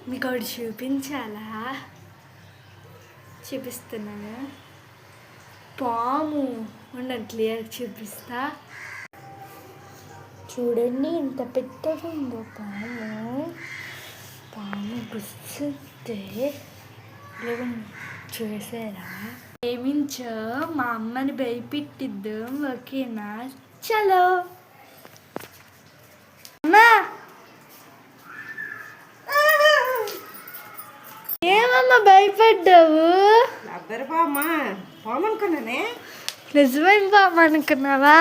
మీకు ఒకటి చూపించాలా? చూపిస్తున్నాను. పాము ఉండండి, క్లియర్ చూపిస్తా. చూడండి ఎంత పెద్దగా ఉందో పాము. పాము గుర్తుంటే చూసారా? ఏమించో మా అమ్మని భయపెట్టిద్దాం, ఓకేనా? చలో అమ్మా. ఏమమ్మా భయపడ్డావు? పాము అనుకున్నానే. నిజమైన పాము అనుకున్నావా?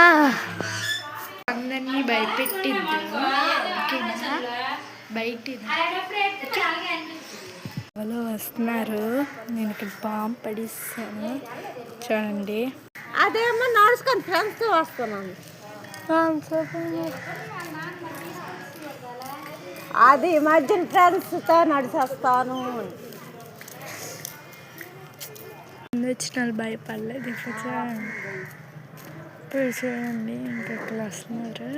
అందరినీ భయపెట్టిద్దాం, ఓకేనా? బయట ఎవరో వస్తున్నారు. నేను ఇక్కడ పాము పడిస్తాను, చూడండి. అదేమో నడుచుకొని ఫ్రెండ్స్తో వస్తున్నాను. అది మధ్యన ఫ్రెండ్స్తో నడిచేస్తాను. వచ్చిన వాళ్ళు భయపడలేదు. ఇప్పుడు చూడండి ఇంకెక్కడ వస్తున్నారు.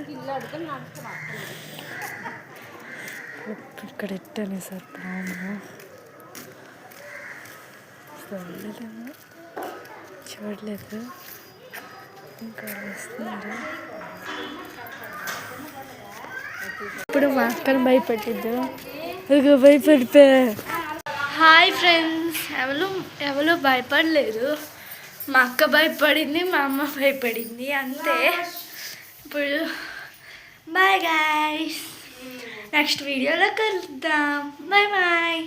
ఇక్కడ ఎట్టని సార్ పాము చూడలేదు, ఇంకా వస్తున్నారు. ఇప్పుడు మా అక్కను భయపెట్టిద్దు, భయపడిపోయా. హాయ్ ఫ్రెండ్స్, ఎవరు భయపడలేదు. మా అక్క భయపడింది, మా అమ్మ భయపడింది, అంతే. ఇప్పుడు బాయ్ గైస్, నెక్స్ట్ వీడియోలో కలుద్దాం. Bye bye.